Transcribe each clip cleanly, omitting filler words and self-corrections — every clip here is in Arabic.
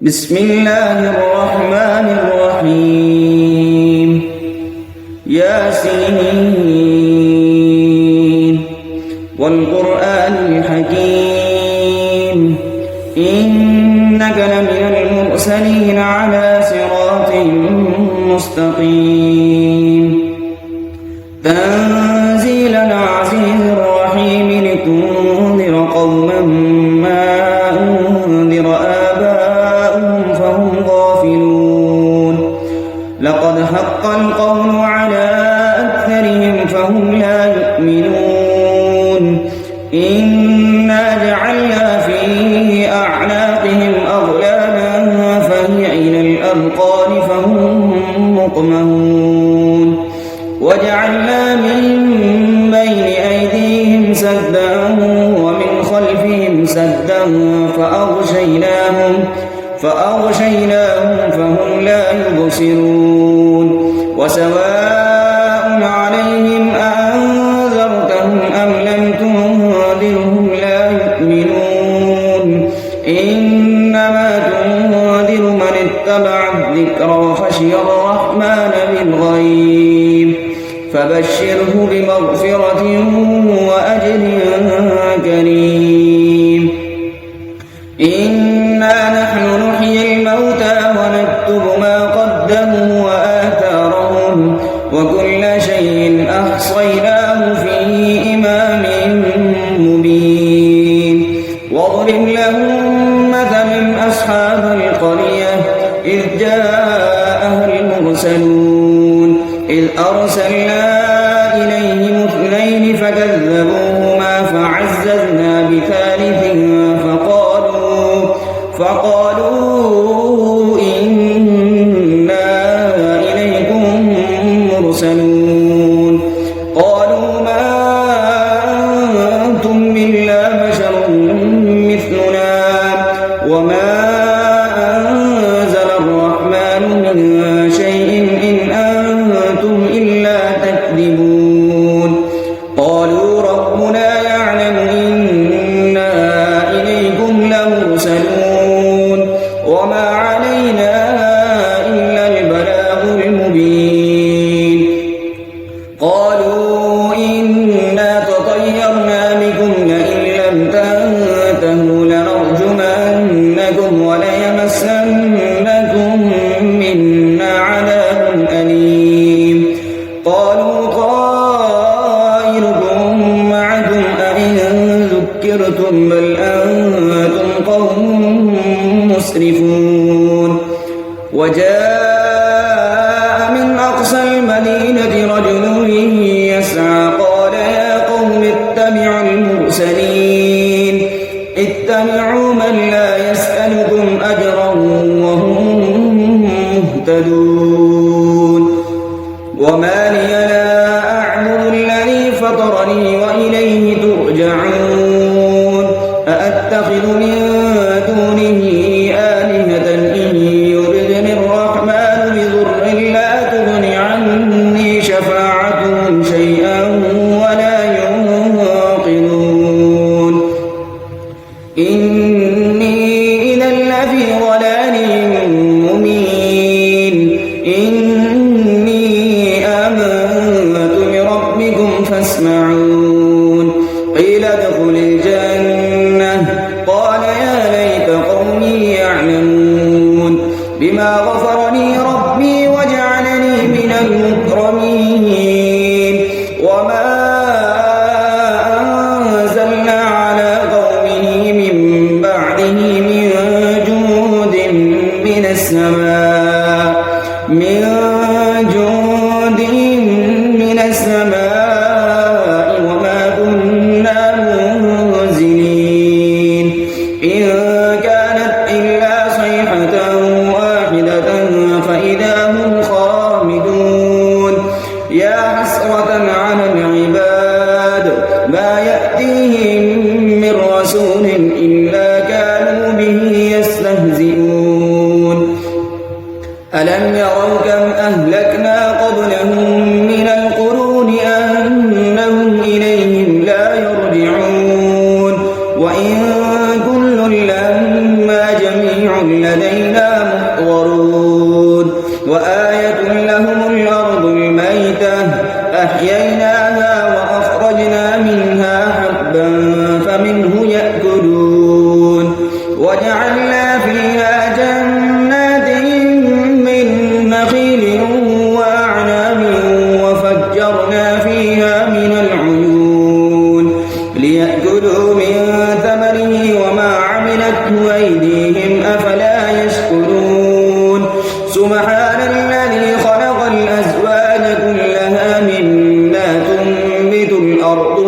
بسم الله الرحمن الرحيم ياسين والقرآن الحكيم إنك لمن المرسلين على صراط مستقيم تنزيل العزيز الرحيم لتنذر قوما ما أنذر آباؤهم فهم غافلون لقد حق القول على أكثرهم فهم لا يؤمنون إنا جعلنا في أعناقهم أغلالا فهي إلى الأذقان فهم مقمحون وجعلنا من بين أيديهم سدا ومن خلفهم سدا فأغشيناهم فهم لا يبصرون وسواء عليهم أأنذرتهم أم لم تنذرهم لا يؤمنون إنما تنذر من اتبع الذكر وخشي الرحمن بالغيب فبشره بمغفرة وأجر كريم إنا نحن نحيي الموتى ونكتب ما قدموا وآثارهم وكل شيء أحصيناه في إمام مبين واضرب لهم مثلا أصحاب القرية إذ جاءها المرسلون إذ أرسلنا إليهم اثنين فكذبوهما فعززنا بثالث فقالوا إنا إليكم مرسلون قالوا ما أنتم إلا بشر مثلنا وما أنزل الرحمن من شيء إن أنتم إلا تكذبون قالوا ربنا يعلم إنا إليكم لمرسلون وما علينا إلا البلاغ المبين قالوا إنا تطيرنا بكم لئن لم تنتهوا لنرجمنكم وليمسنكم منا عذاب أليم قالوا طائركم معكم أئن ذكرتم بل أنتم قوم مسرفون وجاء من أقصى المدينة رجل يسعى قال يا قوم اتبعوا المرسلين اتبعوا من لا يسألكم أجرا وهم مهتدون وما لي لا أعبد الذي فطرني وإليه ترجعون أأتخذ من دونه آلهة إن يردني الرحمن بضر لا تغن عني شفاعتهم شيئا ولا ينقذون إني إذا لفي ضلال مبين إني آمنت بربكم فاسمعون قيل ادخل الجنة قال يا ليت قومي يعلمون بما غفر لي ربي وجعلني من المكرمين وما أنزلنا على قومه من بعده من جند من السماء وما كنا منزلين إن كانت إلا صيحة واحدة فإذا هم خامدون يا حسرة على العباد ما يأتيهم من رسول إلا كانوا به يستهزئون ألم يروا كم أهلكنا قبلهم من القرون أنهم إليهم لا يرجعون وإن كل لما جميع لدينا لدينا محضرون وآية لهم الأرض الميتة أحييناها وأخرجنا منها حبا فمنه يأكلون وجعلنا فيها جنات من نخيل وأعناب وفجرنا فيها من العيون ليأكلوا من ثمره وما عملته أيديهم أفلا يشكرون سبحان الذي خلق الأزواج كلها مما تنبت الأرض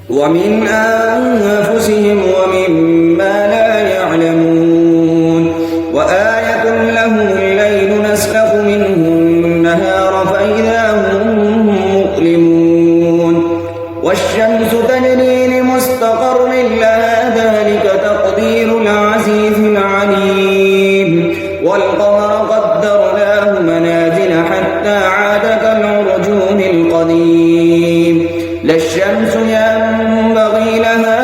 ومن أنفسهم ومما لا يعلمون وآية لهم الليل نسلخ منه النهار فإذا هم مظلمون والشمس تجري لمستقر لها ذلك تقدير العزيز العليم والقمر قدرناه منازل حتى عاد كالعرجون القديم لا الشمس ينبغي لها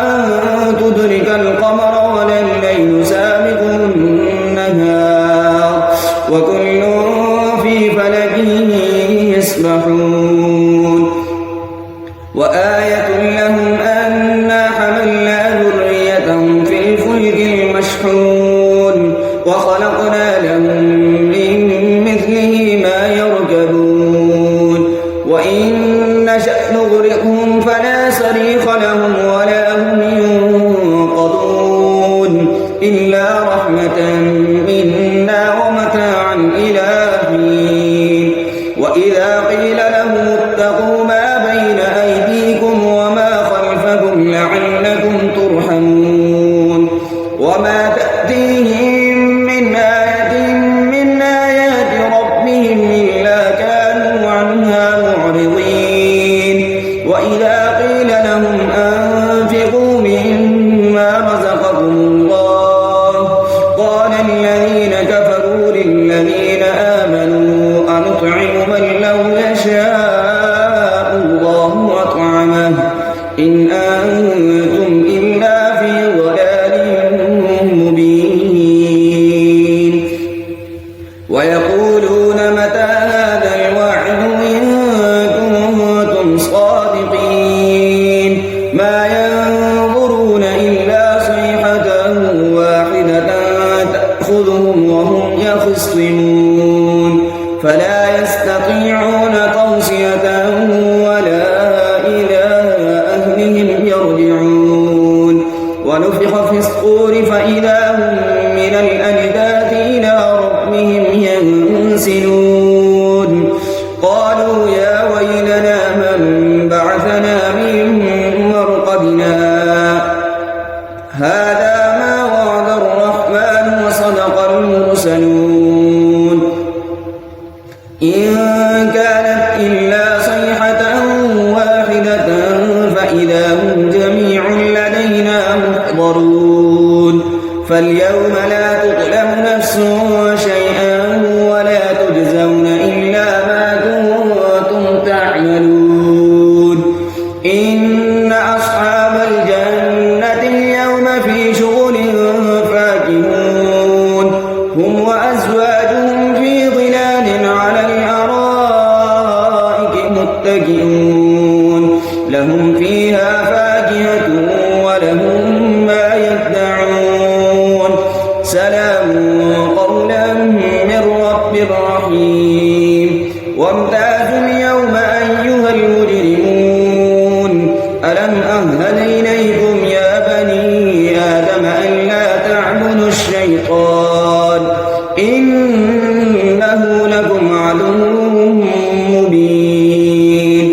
أن تدرك القمر ولا الليل سابق النهار وكل في فلك يسبحون وآية لهم أنا حملنا ذريتهم في الفلك المشحون وخلقنا لهم من مثله ما يركبون وإن نشأ نغرقهم فلا صريخ لهم ولا هم ينقذون إلا رحمة منا ومتاعا إلى حين وإذا قيل لهم اتقوا ما بين أيديكم وما خلفكم لعلكم ترحمون وما تأتيهم من آية من آيات ربهم إلا كانوا عنها معرضين وإذا قيل لهم أنفقوا مما رزقكم الله قال الذين كفروا للذين آمنوا أنطعم من لو يشاء الله أطعمه إن أنتم إلا في ضلال مبين ويقولون متى هذا الوعد إن كنتم صادقين ما ينظرون إلا صيحة واحدة تأخذهم وهم يخصمون فلا يستطيعون توصية ولا إلى أهلهم يرجعون ونفخ في الصور فإذا هم من الأجداث إلى ربهم ينسلون قالوا يا ويلنا من بعثنا من مرقدنا هذا ما وعد الرحمن وصدق المرسلون إن كانت إلا صيحة واحدة فإذا هم جميع لدينا محضرون فاليوم لا تظلم نفس شيئا ولا تجزون إلا ما كنتم تعملون إن أصحاب الجنة اليوم في شغل فاكهون هم وأزواجهم في ظلال على الأرائك متكئون لهم فيها فاكهة ولهم ما يدعون سلام قولا من رب رحيم وامتازوا اليوم أيها المجرمون ألم أهل إليكم يا بني آدم ألا تعبدوا الشيطان إنه لكم عدو مبين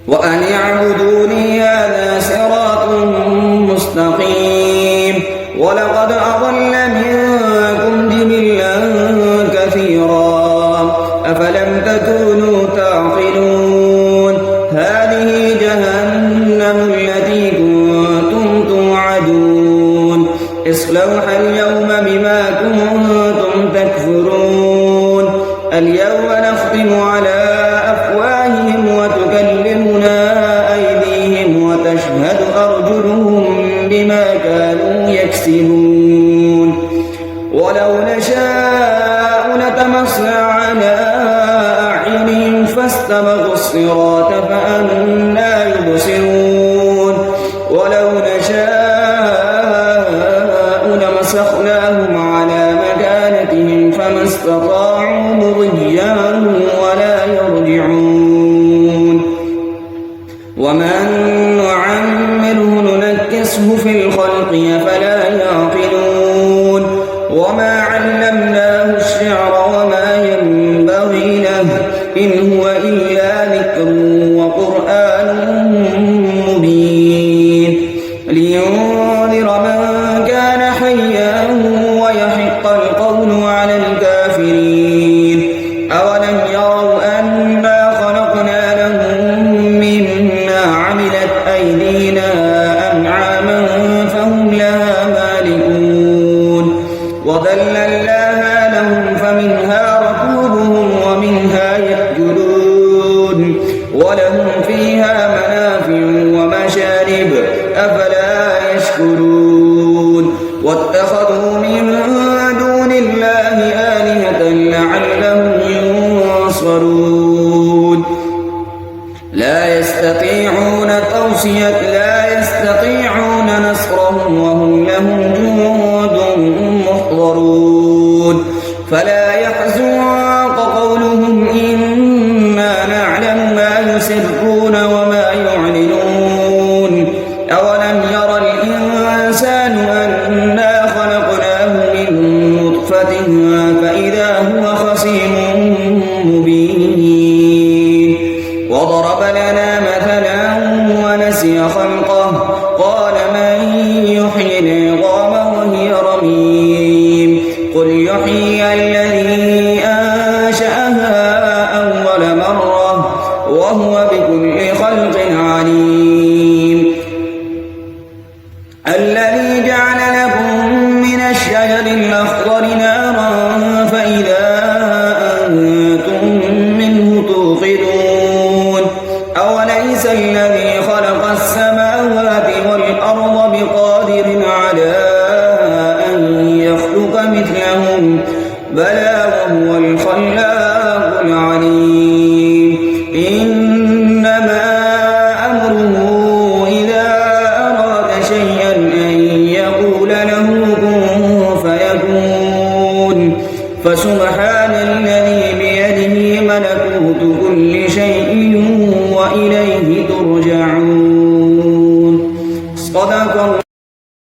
وأن اعبدوني هذا صراط مستقيم ولقد أضل منكم جبلا كثيرا أفلم تكونوا تعقلون هذه جهنم التي كنتم توعدون اصلوها اليوم بما كنتم تكفرون اليوم نختم على أفواههم وتكلمنا أيديهم وتشهد أرجلهم بما كانوا يكسبون ولو نشاء لطمسنا على أعينهم فاستبقوا الصراط فأنى يبصرون ولو نشاء لمسخناهم على مكانتهم فما استطاعوا مضيا ولا يرجعون ومن نعمره ننكسه في الخلق أفلا يعقلون وما علمناه الشعر وما ينبغي له إن هو إلا ذكر وقرآن مبين لينذر من كان حيا ويحق القول على الكافرين أولم يروا أنا خلقنا لهم مما عملت أيدينا أنعاما فهم لها مالكون وذللناها لهم فمنها ركوبهم ومنها يأكلون ولهم فيها منافع ومشارب أفلا يشكرون واتخذوا من دون الله آلهة لعلهم ينصرون لا يستطيعون نصرهم وهم لهم جند محضرون فلا يحزنك قولهم إنا نعلم ما يسرون وما يعلنون أولم ير الإنسان أنا خلقناه من نطفة فإذا هو خصيم مبين وضرب لنا مثلا ونسي خلقه قال من يحيي العظام وهي رميم قل يحيي الذي أنشأها أول مرة وهو بكل خلق عليم الذي جعل لكم من الشجر الأخضر نارا فإذا أنتم منه توقدون أوليس الذي خلق السماوات والأرض بقادر على أن يخلق مثلهم بلى وهو الخلاق العليم إنما أمره إذا أراد شيئا أن يقول له كن فيكون فسبحان